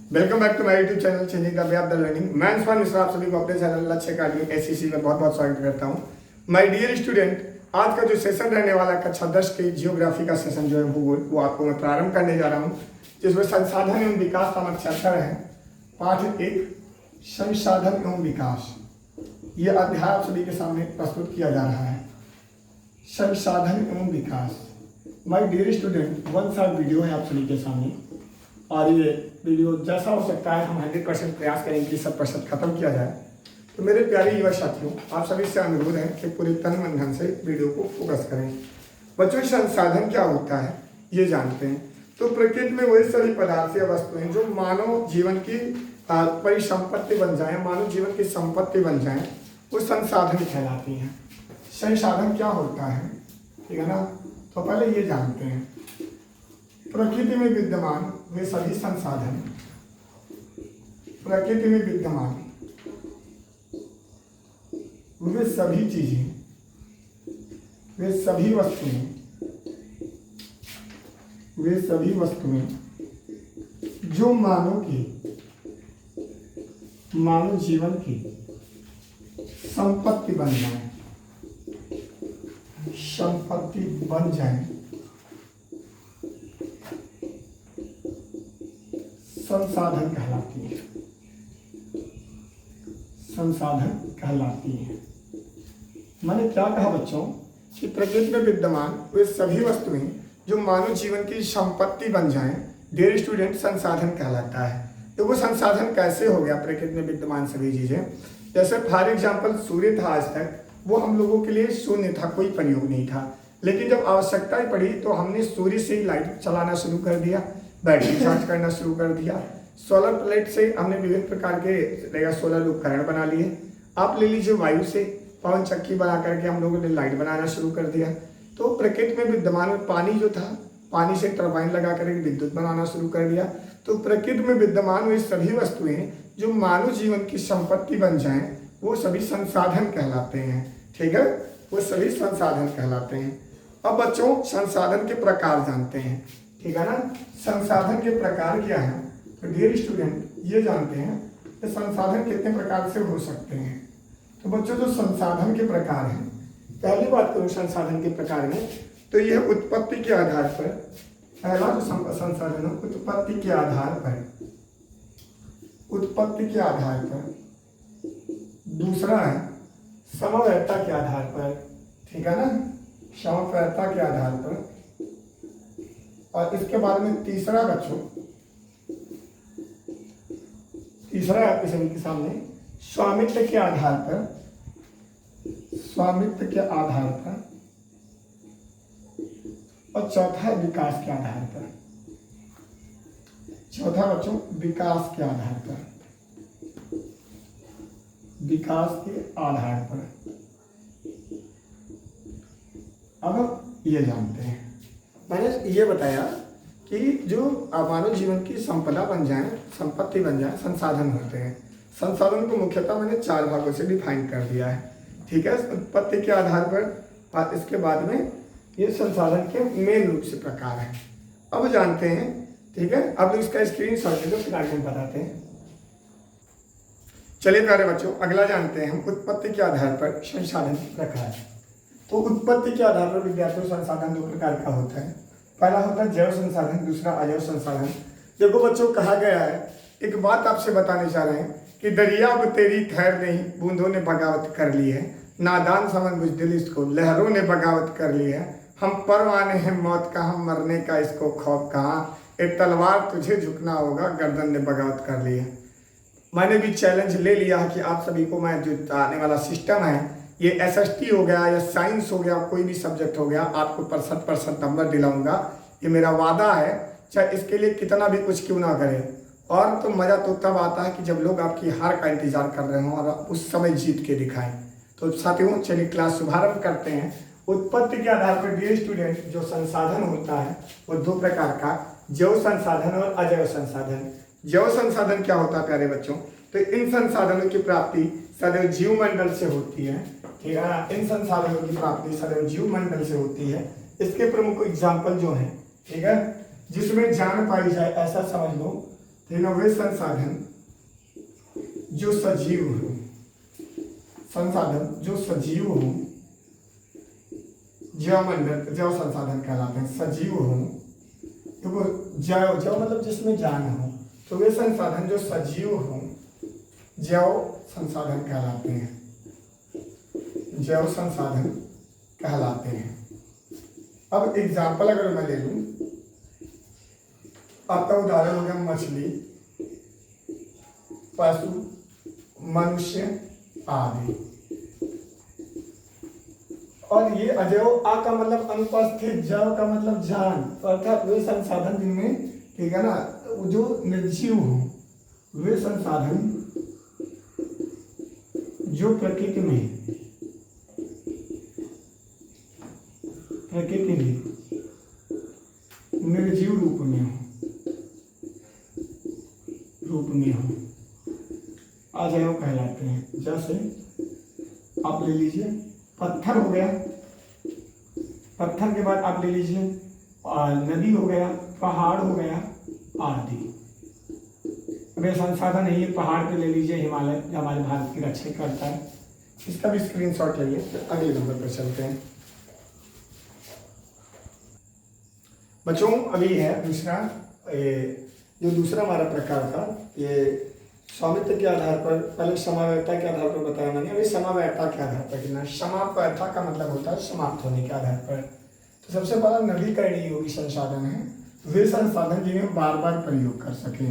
Welcome back to my YouTube channel changing the way of the learning. मैं अंशुमान मिश्रा आप सभी को अपने चैनल लक्ष्य अकादमी एससीसी में बहुत बहुत स्वागत करता हूं। माय डियर स्टूडेंट, आज का जो सेशन रहने वाला है कक्षा 10 के जियोग्राफी का सेशन जो है वो आपको मैं प्रारंभ करने जा रहा हूं, जिसमें संसाधन एवं विकास नामक चैप्टर है। पाठ 1 संसाधन एवं विकास, ये अध्याय आप सभी के सामने प्रस्तुत किया जा रहा है। संसाधन एवं विकास। My dear student, 1 short video है आप सभी के सामने, और ये वीडियो जैसा हो सकता है हम 100% प्रयास करेंगे कि 100% खत्म किया जाए। तो मेरे प्यारे युवा साथियों, आप सभी से अनुरोध है कि पूरे तन मन धन से वीडियो को फोकस करें। बच्चों, संसाधन क्या होता है ये जानते हैं। तो प्रकृति में वही सभी पदार्थ या वस्तुएं जो मानव जीवन की परिसंपत्ति बन जाए, मानव जीवन की संपत्ति बन जाए, वो संसाधन कहलाती हैं। संसाधन क्या होता है, ठीक है ना। तो पहले ये जानते हैं, प्रकृति में विद्यमान वे सभी संसाधन, प्रकृति में विद्यमान वे सभी चीजें, वे सभी वस्तुएं, वे सभी वस्तुएं जो मानव जीवन की संपत्ति बन जाए, संपत्ति बन जाए, संसाधन कहलाती है। संसाधन कहलाती है। मैंने क्या कहा बच्चों कि प्रकृति में विद्यमान वे सभी वस्तुएं जो मानव जीवन की संपत्ति बन जाएं, डियर स्टूडेंट, संसाधन कहलाता है। तो वो संसाधन कैसे हो गया प्रकृति में विद्यमान सभी चीजें? जैसे फॉर एग्जाम्पल सूर्य था, आज तक वो हम लोगों के लिए शून्य था, कोई प्रयोग नहीं था। लेकिन जब आवश्यकता ही पड़ी तो हमने सूर्य से ही लाइट चलाना शुरू कर दिया, बैटरी चार्ज करना शुरू कर दिया। सोलर प्लेट से हमने विभिन्न प्रकार के सोलर उपकरण बना लिए। आप ले लीजिए वायु से पवन चक्की बना करके हम लोगों ने लाइट बनाना शुरू कर दिया। तो प्रकृति में विद्यमान पानी जो था, पानी से टरबाइन लगा कर विद्युत बनाना शुरू कर दिया। तो प्रकृति में विद्यमान वे सभी वस्तुएं जो मानव जीवन की संपत्ति बन जाएं, वो सभी संसाधन कहलाते हैं। ठीक है, वो सभी संसाधन कहलाते हैं। अब बच्चों, संसाधन के प्रकार जानते हैं, ठीक है ना। संसाधन के प्रकार क्या है? तो डियर स्टूडेंट, ये जानते हैं कि संसाधन कितने प्रकार से हो सकते हैं। तो बच्चों, जो संसाधन के प्रकार हैं, पहली बात करूं संसाधन के प्रकार में, तो यह उत्पत्ति के आधार पर, पहला जो संसाधन है उत्पत्ति के आधार पर, उत्पत्ति के आधार पर। दूसरा है समव्ययता के आधार पर, ठीक है ना, समव्ययता के आधार पर। और इसके बाद में तीसरा बच्चों, तीसरा आपके सभी के सामने स्वामित्व के आधार पर, स्वामित्व के आधार पर। और चौथा विकास के आधार पर। चौथा बच्चों विकास के आधार पर, विकास के आधार पर। अब ये जानते हैं, मैंने ये बताया कि जो मानव जीवन की संपदा बन जाए, संपत्ति बन जाए, संसाधन होते हैं। संसाधन को मुख्यतः मैंने 4 भागों से डिफाइन कर दिया है, ठीक है, उत्पत्ति के आधार पर। और इसके बाद में ये संसाधन के मेन रूप से प्रकार हैं। अब जानते हैं, ठीक है। अब इसका स्क्रीनशॉट ले लो, फिर आगे हम बताते हैं। चलिए प्यारे बच्चों, अगला जानते हैं हम उत्पत्ति के आधार पर संसाधन प्रकार। तो उत्पत्ति के आधार पर विद्यार्थियों संसाधन 2 प्रकार का होता है। पहला होता है जैव संसाधन, दूसरा अजैव संसाधन। देखो बच्चों, कहा गया है, एक बात आपसे बताने जा रहे हैं कि दरिया अब तेरी खैर नहीं, बूंदों ने बगावत कर ली है, नादान समझ बुझदिल इसको, लहरों ने बगावत कर ली है। हम परवाने हैं मौत का, हम मरने का इसको खौफ कहाँ, एक तलवार तुझे झुकना होगा, गर्दन ने बगावत कर ली है। मैंने भी चैलेंज ले लिया है कि आप सभी को मैं जो आने वाला सिस्टम है, ये एसएसटी हो गया या साइंस हो गया, कोई भी सब्जेक्ट हो गया, आपको 100% नंबर दिलाऊंगा। ये मेरा वादा है, चाहे इसके लिए कितना भी कुछ क्यों ना करें। और तो मज़ा तो तब आता है कि जब लोग आपकी हार का इंतजार कर रहे हों और उस समय जीत के दिखाएं। तो साथियों, चलिए क्लास शुभारंभ करते हैं। उत्पत्ति के आधार पर डियर स्टूडेंट, जो संसाधन होता है वो 2 प्रकार का, जैव संसाधन और अजैव संसाधन। जैव संसाधन क्या होता है प्यारे बच्चों? तो इन संसाधनों की प्राप्ति सदैव जीवमंडल से होती है, ठीक है। इन संसाधनों की प्राप्ति सदैव जीवमंडल से होती है। इसके प्रमुख एग्जाम्पल जो है, ठीक है, जिसमें जान पाई जाए, ऐसा समझ लो तीनों वे संसाधन जो सजीव हो, संसाधन जो सजीव हो, जैवमंडल जैव संसाधन कहलाते हैं। सजीव हो तो जैव जैव मतलब जिसमें जान हो, तो वे संसाधन जो सजीव हो जैव संसाधन कहलाते हैं, जैव संसाधन कहलाते हैं। अब एग्जाम्पल अगर मैं ले लूं, आपका उदाहरण हो गया मछली, पशु, मनुष्य आदि। और ये अजैव, आ का मतलब अनुपस्थित, जैव का मतलब जान, तो अर्थात वे संसाधन जिनमें, ठीक है ना, जो निर्जीव हो, वे संसाधन जो प्रकृति में निर्जीव रूप में हो अजैव कहलाते हैं। जैसे आप ले लीजिए पत्थर हो गया, पत्थर के बाद आप ले लीजिए नदी हो गया, पहाड़ हो गया आदि। अब ये संसाधन है, ये पहाड़ पे ले लीजिए हिमालय, जो हमारे भारत की रक्षा करता है, इसका भी स्क्रीनशॉट लेंगे। फिर अगले नंबर पर चलते हैं बच्चों। अभी है दूसरा, जो दूसरा हमारा प्रकार था, ये स्वामित्व के आधार पर, पहले समावैधता के आधार पर बताया मैंने, अभी समावैधता के आधार पर कितना। समावैधता का मतलब होता है समाप्त होने के आधार पर। तो सबसे पहला नवीकरणीय योग्य संसाधन है वे संसाधन जिन्हें बार बार प्रयोग कर सके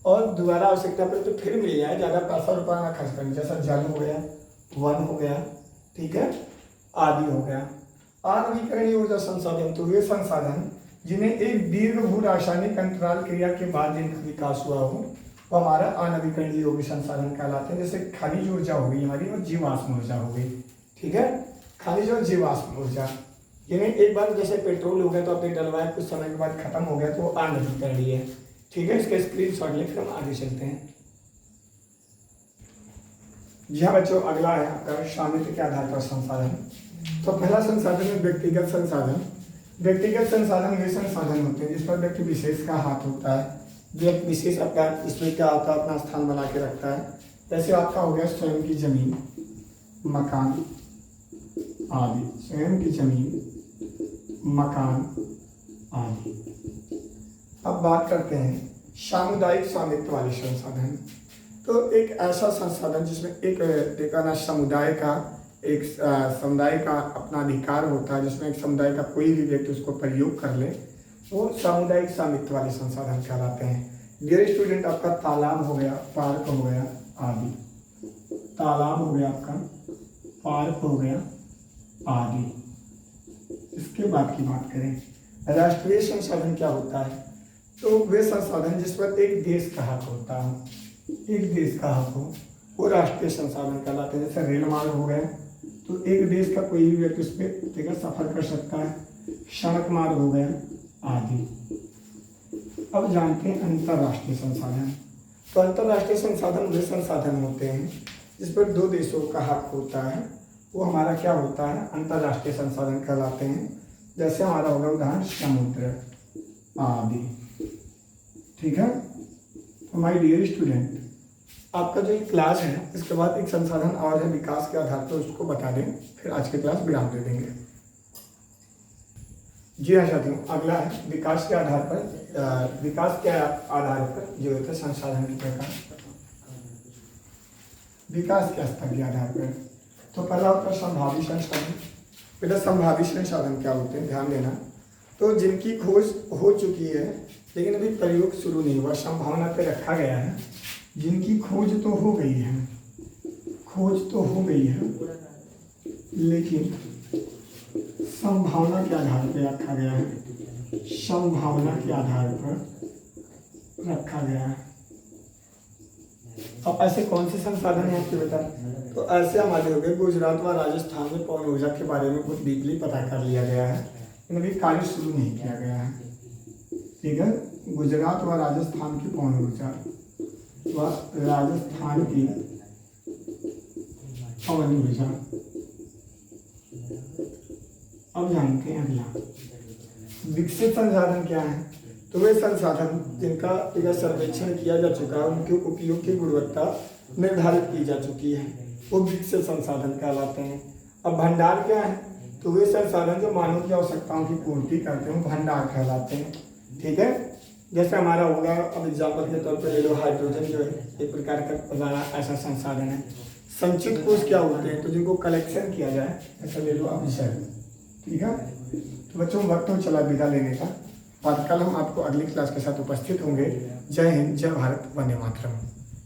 और दोबारा आवश्यकता पड़े तो फिर मिल जाए, ज़्यादा पैसा रुपया ना खर्च करें। जैसा जल हो गया, वन हो गया, ठीक है, आदि हो गया। अनवीकरणीय ऊर्जा संसाधन तो वे संसाधन जिन्हें एक दीर्घ भू रासायनिक अंतराल क्रिया के बाद जिनका विकास हुआ हो, वो हमारा अनवीकरणीय योग्य संसाधन कहलाते हैं। जैसे खनिज ऊर्जा हो गई हमारी और जीवाश्म ऊर्जा हो गई, ठीक है, खनिज और जीवाश्म ऊर्जा, जिन्हें एक बार जैसे पेट्रोल हो गया तो आपने डलवाया, कुछ समय के बाद खत्म हो गया तो वो अनवीकरणीय है, ठीक है। इसके स्क्रीनशॉट ले, फिर हम आगे चलते हैं। जी हाँ बच्चों, अगला है आपका स्वामित्व के आधार पर संसाधन। तो पहला संसाधन है व्यक्तिगत संसाधन। व्यक्तिगत संसाधन वे संसाधन होते हैं जिस पर व्यक्ति विशेष का हाथ होता है, व्यक्ति विशेष अपना इसमें क्या होता है, अपना स्थान बना के रखता है। जैसे आपका हो गया स्वयं की जमीन, मकान आदि, स्वयं की जमीन, मकान आदि। अब बात करते हैं सामुदायिक स्वामित्व वाले संसाधन। तो एक ऐसा संसाधन जिसमें एक समुदाय का, एक समुदाय का अपना अधिकार होता है, जिसमें एक समुदाय का कोई भी व्यक्ति उसको प्रयोग कर ले, वो सामुदायिक स्वामित्व वाले संसाधन कहलाते हैं। डियर स्टूडेंट, आपका तालाब हो गया, पार्क हो गया आदि, तालाब हो गया आपका, पार्क हो गया आदि। इसके बाद की बात करें राष्ट्रीय संसाधन क्या होता है, तो वे संसाधन जिस पर एक देश का हक होता है, एक देश का हक हो, वो राष्ट्रीय संसाधन कहलाते हैं। जैसे रेल मार्ग हो गया तो एक देश का कोई भी व्यक्ति उस पर सफर कर सकता है, सड़क मार्ग हो गया आदि। अब जानते हैं अंतर्राष्ट्रीय संसाधन। तो अंतर्राष्ट्रीय संसाधन वे संसाधन होते हैं जिस पर दो देशों का हक होता है, वो हमारा क्या होता है, अंतर्राष्ट्रीय संसाधन कहलाते हैं। जैसे हमारा होगा उदाहरण समुद्र आदि, ठीक है। तो माय डियर स्टूडेंट, आपका जो क्लास है इसके बाद एक संसाधन और है विकास के आधार पर, उसको बता दें, फिर आज की क्लास विराम दे देंगे। जी हाँ साथियों, अगला है विकास के आधार पर। विकास के आधार पर जो होता है संसाधन के प्रकार, विकास के स्तर के आधार पर। तो पहला होता है संभावी संसाधन। बेटा संभावी संसाधन क्या होते हैं, ध्यान देना। तो जिनकी खोज हो चुकी है लेकिन अभी प्रयोग शुरू नहीं हुआ, संभावना पे रखा गया है। जिनकी खोज तो हो गई है, खोज तो हो गई है लेकिन संभावना के आधार पर रखा गया है, संभावना के आधार पर रखा गया है। अब ऐसे कौन से संसाधन हैं आपके बेटा, तो ऐसे हमारे हो गए गुजरात व राजस्थान में पवन ऊर्जा के बारे में बहुत डीपली पता कर लिया गया है, लेकिन अभी कार्य शुरू नहीं किया गया है, ठीक है। गुजरात व राजस्थान की पवन ऊर्जा व राजस्थान की पवन ऊर्जा। अब जानते हैं अगला विकसित संसाधन क्या है। तो वे संसाधन जिनका एक सर्वेक्षण किया जा चुका है, उनके उपयोग की गुणवत्ता निर्धारित की जा चुकी है, वो विकसित संसाधन कहलाते हैं। अब भंडार क्या है? तो वे संसाधन जो मानव की आवश्यकताओं की पूर्ति करते हैं भंडार कहलाते हैं। ठीक है, जैसे हमारा होगा, अब एग्जाम्पल के तौर पर ले लो, हाइड्रोजन जो है एक प्रकार का बड़ा ऐसा संसाधन है। संचित कोष क्या होते हैं? तो जिनको कलेक्शन किया जाए, ऐसा ले लो आप विषय। ठीक है, तो बच्चों वक्त तो चला विदा लेने का, और कल हम आपको अगली क्लास के साथ उपस्थित होंगे। जय हिंद, जय भारत, वंदे मातरम।